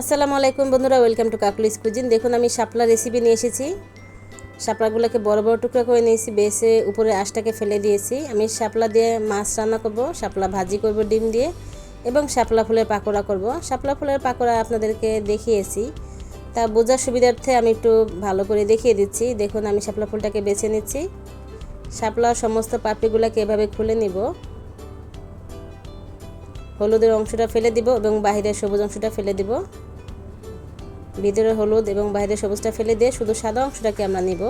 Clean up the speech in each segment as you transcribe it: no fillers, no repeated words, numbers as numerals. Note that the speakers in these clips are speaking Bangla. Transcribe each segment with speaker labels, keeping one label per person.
Speaker 1: আসসালামু আলাইকুম বন্ধুরা, ওয়েলকাম টু কাকুলিস কুজিন। দেখুন আমি শাপলা রেসিপি নিয়ে এসেছি। শাপলাগুলোকে বড় বড় টুকরা করে নিয়েছি, বেছে উপরে আঁশটাকে ফেলে দিয়েছি। আমি শাপলা দিয়ে মাছ রান্না করব, শাপলা ভাজি করব ডিম দিয়ে, এবং শাপলা ফুলের পাকোড়া করব। শাপলা ফুলের পাকোড়া আপনাদেরকে দেখিয়েছি, তা বোঝার সুবিধার্থে আমি একটু ভালো করে দেখিয়ে দিচ্ছি। দেখুন আমি শাপলা ফুলটাকে বেছে নিচ্ছি। শাপলার সমস্ত পাপড়িগুলোকে এভাবে খুলে নিব। হলুদের অংশটা ফেলে দিব এবং বাহিরের সবুজ অংশটা ফেলে দিব। ভিতরে হলুদ এবং বাইরের সবুজটা ফেলে দিয়ে শুধু সাদা অংশটাকে আমরা নিব।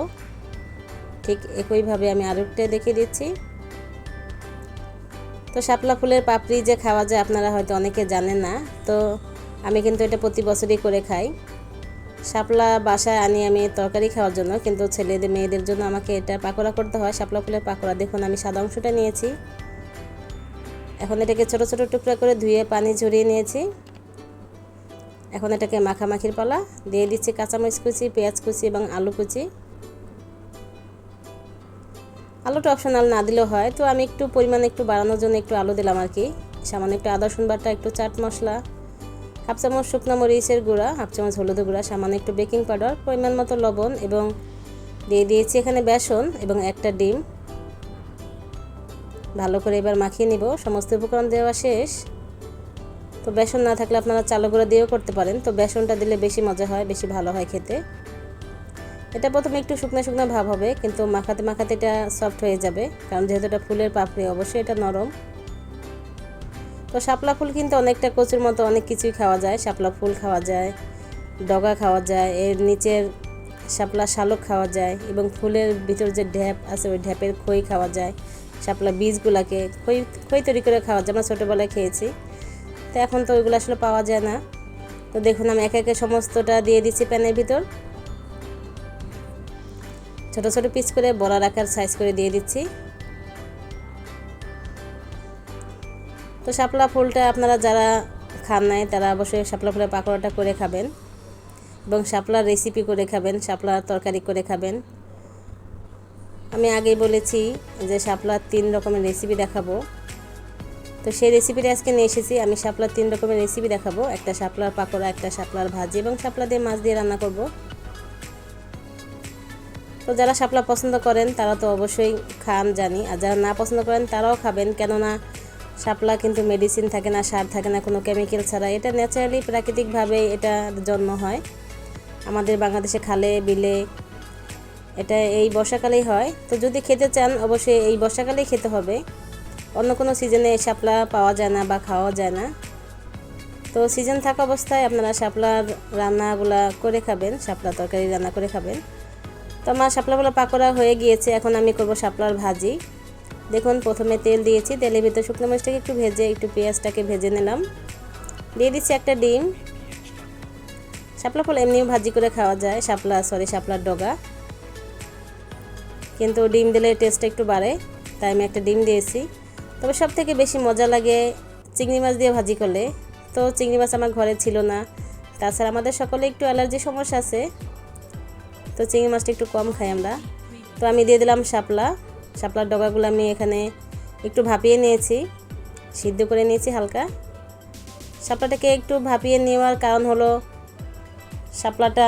Speaker 1: ঠিক একইভাবে আমি আরেকটা দেখিয়ে দিচ্ছি। তো শাপলা ফুলের পাপড়ি যে খাওয়া যায় আপনারা হয়তো অনেকে জানেন না, তো আমি কিন্তু এটা প্রতি বছরই করে খাই। শাপলা বাসায় আনি আমি তরকারি খাওয়ার জন্য, কিন্তু ছেলেদের মেয়েদের জন্য আমাকে এটা পাকোড়া করতে হয়, শাপলা ফুলের পাকোড়া। দেখুন আমি সাদা অংশটা নিয়েছি। এখন এটাকে ছোট ছোট টুকরা করে ধুয়ে পানি ঝরিয়ে নিয়েছি। এখন এটাকে মাখামাখির পালা। দিয়ে দিচ্ছি কাঁচামরিচ কুচি, পেঁয়াজ কুচি এবং আলু কুচি। আলুটা অপশনাল না দিলেও হয়, তো আমি একটু পরিমাণে একটু বাড়ানোর জন্য একটু আলু দিলাম আর কি। সামান্য একটু আদা রসুন বাটা, একটু চাট মশলা, হাফ চামচ শুকনো মরিচের গুঁড়া, হাফ চামচ হলুদের গুঁড়া, সামান্য একটু বেকিং পাউডার, পরিমাণ মতো লবণ, এবং দিয়ে দিয়েছি এখানে বেসন এবং একটা ডিম। ভালো করে এবার মাখিয়ে নিব। সমস্ত উপকরণ দেওয়া শেষ। তো বেসন না থাকলে আপনারা চালের গুঁড়া দিয়েও করতে পারেন, তো বেসনটা দিলে বেশি মজা হয়, বেশি ভালো হয় খেতে। এটা প্রথমে একটু শুকনো শুকনো ভাব হবে, কিন্তু মাখাতে মাখাতে এটা সফট হয়ে যাবে, কারণ যেহেতু এটা ফুলের পাপড়ি অবশ্যই এটা নরম। তো শাপলা ফুল কিন্তু অনেকটা কচুর মতো অনেক কিছুই খাওয়া যায়। শাপলা ফুল খাওয়া যায়, ডগা খাওয়া যায়, এর নিচের শাপলা শালক খাওয়া যায়, এবং ফুলের ভিতর যে ঢ্যাপ আছে ওই ঢ্যাপের খই খাওয়া যায়। শাপলা বীজগুলোকে খই তৈরি করে খাওয়া যায়, আমরা ছোটোবেলায় খেয়েছি। তো এখন তো ওইগুলো আসলে পাওয়া যায় না। তো দেখুন আমি একে একে সমস্তটা দিয়ে দিচ্ছি প্যানের ভিতর। ছোট ছোট পিস করে বড়ার আকার সাইজ করে দিয়ে দিচ্ছি। তো শাপলা ফুলটা আপনারা যারা খান নাই তারা অবশ্যই শাপলা ফুলের পাকোড়াটা করে খাবেন, এবং শাপলার রেসিপি করে খাবেন, শাপলার তরকারি করে খাবেন। আমি আগেই বলেছি যে শাপলার 3 রকমের রেসিপি দেখাবো, তো সেই রেসিপিটা আজকে নিয়ে এসেছি। আমি শাপলার 3 রকমের রেসিপি দেখাবো, একটা শাপলার পাকোড়া, একটা শাপলার ভাজি, এবং শাপলা দিয়ে মাছ দিয়ে রান্না করব। তো যারা শাপলা পছন্দ করেন তারা তো অবশ্যই খান জানি, আর যারা না পছন্দ করেন তারাও খাবেন, কেননা শাপলা কিন্তু মেডিসিন থাকে না, সার থাকে না, কোনো কেমিক্যাল ছাড়া। এটা ন্যাচারালি প্রাকৃতিকভাবে এটা জন্ম হয় আমাদের বাংলাদেশে খালে বিলে। এটা এই বর্ষাকালেই হয়, তো যদি খেতে চান অবশ্যই এই বর্ষাকালেই খেতে হবে। অন্য কোনো সিজনে শাপলা পাওয়া যায় না বা খাওয়া যায় না। তো সিজন থাকা অবস্থায় আপনারা শাপলার রান্নাগুলা করে খাবেন, শাপলা তরকারি রান্না করে খাবেন। তো আমার শাপলাগুলো পাকোড়া হয়ে গিয়েছে, এখন আমি করব শাপলার ভাজি। দেখুন প্রথমে তেল দিয়েছি, তেলের ভিতরে শুকনো মরিচটাকে একটু ভেজে, একটু পেঁয়াজটাকে ভেজে নিলাম। দিয়ে দিচ্ছি একটা ডিম। শাপলা ফুল এমনিও ভাজি করে খাওয়া যায়, শাপলার ডগা, কিন্তু ডিম দিলে টেস্টটা একটু বাড়ে, তাই আমি একটা ডিম দিয়েছি। তবে সব থেকে বেশি মজা লাগে চিংড়ি মাছ দিয়ে ভাজি করলে। তো চিংড়ি মাছ আমার ঘরে ছিল না, তাছাড়া আমাদের সকলে একটু অ্যালার্জি সমস্যা আছে, তো চিংড়ি মাছটা একটু কম খাই আমরা। তো আমি দিয়ে দিলাম শাপলার ডগাগুলো আমি এখানে একটু ভাপিয়ে নিয়েছি, সিদ্ধ করে নিয়েছি হালকা। শাপলাটাকে একটু ভাপিয়ে নেওয়ার কারণ হলো শাপলাটা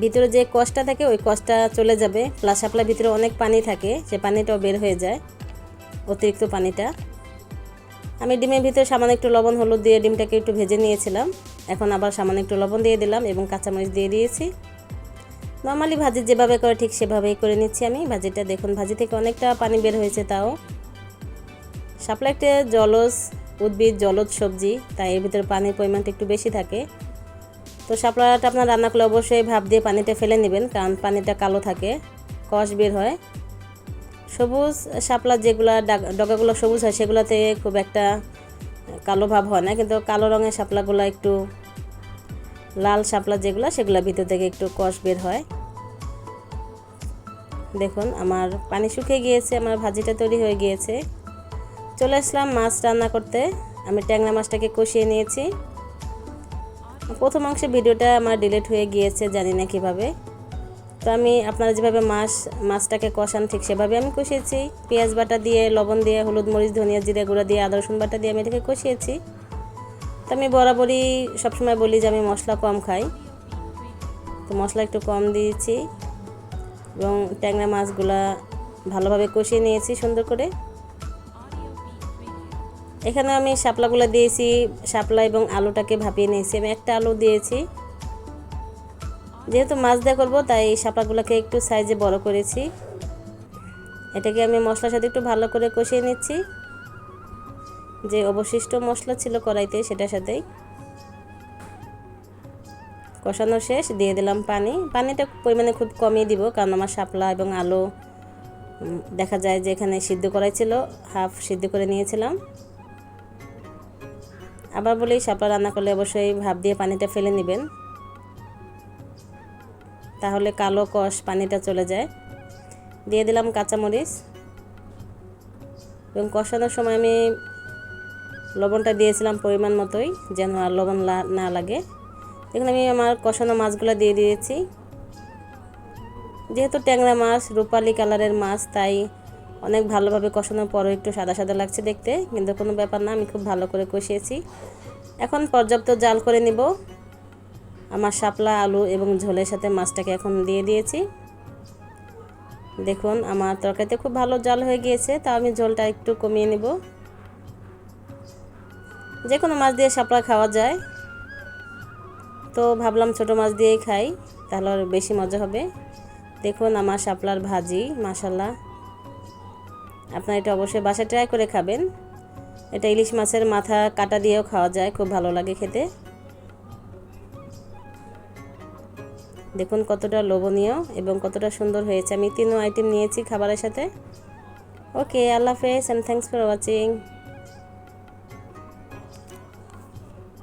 Speaker 1: ভিতরে যে কষটা থাকে ওই কষটা চলে যাবে, প্লাস শাপলার ভিতরে অনেক পানি থাকে, সে পানিটাও বের হয়ে যায়, অতিরিক্ত পানিটা। আমি ডিমের ভিতরে সামান্য একটু লবণ হলুদ দিয়ে ডিমটাকে একটু ভেজে নিয়েছিলাম। এখন আবার সামান্য একটু লবণ দিয়ে দিলাম এবং কাঁচামরিচ দিয়ে দিয়েছি। নর্মালি ভাজি যেভাবে করে ঠিক সেভাবেই করে নিচ্ছি আমি ভাজিটা। দেখুন ভাজি থেকে অনেকটা পানি বের হয়েছে, তাও শাপলা একটা জলজ উদ্ভিদ, জলজ সবজি, তাই এর ভিতরে পানির পরিমাণটা একটু বেশি থাকে। তো শাপলাটা আপনার রান্না করলে অবশ্যই ভাপ দিয়ে পানিটা ফেলে নেবেন, কারণ পানিটা কালো থাকে, কষ বের হয়। সবুজ শাপলা যেগুলো ডগাগুলো সবুজ হয় সেগুলোতে খুব একটা কালো ভাব হয় না, কিন্তু কালো রঙের শাপলাগুলো একটু লাল শাপলা যেগুলো সেগুলো ভিতর থেকে একটু কষ বের হয়। দেখুন আমার পানি শুকিয়ে গিয়েছে, আমার ভাজিটা তৈরি হয়ে গিয়েছে। চলে আসলাম মাছ রান্না করতে। আমি ট্যাংরা মাছটাকে কষিয়ে নিয়েছি। প্রথম অংশে ভিডিওটা আমার ডিলিট হয়ে গিয়েছে, জানি না কীভাবে। তো আমি আপনারা যেভাবে মাছটাকে কষান ঠিক সেভাবে আমি কষিয়েছি। পেঁয়াজ বাটা দিয়ে, লবণ দিয়ে, হলুদ মরিচ ধনিয়া জিরে গুঁড়া দিয়ে, আদা রসুন বাটা দিয়ে আমি এটাকে কষিয়েছি। তো আমি বরাবরই সবসময় বলি যে আমি মশলা কম খাই, তো মশলা একটু কম দিয়েছি এবং ট্যাংরা মাছগুলা ভালোভাবে কষিয়ে নিয়েছি সুন্দর করে। এখানে আমি শাপলাগুলো দিয়েছি, শাপলা এবং আলুটাকে ভাপিয়ে নিয়েছি। আমি একটা আলু দিয়েছি, যেহেতু মাছ দিয়ে করবো তাই শাপলাগুলোকে একটু সাইজে বড় করেছি। এটাকে আমি মশলার সাথে একটু ভালো করে কষিয়ে নিচ্ছি, যে অবশিষ্ট মশলা ছিল কড়াইতে সেটার সাথেই। কষানো শেষ, দিয়ে দিলাম পানি। পানিটা পরিমাণে খুব কমই দিব, কারণ আমার শাপলা এবং আলু দেখা যায় যে এখানে সিদ্ধ করাই ছিল, হাফ সিদ্ধ করে নিয়েছিলাম। আবার বলি, শাপলা রান্না করলে অবশ্যই ভাপ দিয়ে পানিটা ফেলে নেবেন, তাহলে কালো কষ পানিটা চলে যায়। দিয়ে দিলাম কাঁচামরিচ এবং কষানোর সময় আমি লবণটা দিয়েছিলাম পরিমাণ মতোই, যেন আর লবণ না লাগে। এখানে আমি আমার কষানো মাছগুলো দিয়ে দিয়েছি। যেহেতু ট্যাংরা মাছ রূপালি কালারের মাছ, তাই অনেক ভালোভাবে কষানোর পরও একটু সাদা সাদা লাগছে দেখতে, কিন্তু কোনো ব্যাপার না, আমি খুব ভালো করে কষিয়েছি। এখন পর্যাপ্ত জাল করে নিব। আমার শাপলা আলু এবং ঝোলের সাথে মাছটাকে এখন দিয়ে দিয়েছি। দেখুন আমার তরকারিতে খুব ভালো জাল হয়ে গিয়েছে, তাও আমি ঝোলটা একটু কমিয়ে নিব। যে কোনো মাছ দিয়ে শাপলা খাওয়া যায়, তো ভাবলাম ছোট মাছ দিয়েই খাই, তাহলে আর বেশি মজা হবে। দেখুন আমার শাপলার ভাজি, মাশাল্লাহ। আপনারা এটা অবশ্যই বাসায় ট্রাই করে খাবেন। এটা ইলিশ মাছের মাথা কাটা দিয়েও খাওয়া যায়, খুব ভালো লাগে খেতে। দেখুন কতটা লোভনীয় এবং কতটা সুন্দর হয়েছে। আমি 3 আইটেম নিয়েছি খাবারের সাথে। ওকে, আল্লাহ হাফেজ এন্ড থ্যাঙ্কস ফর ওয়াচিং।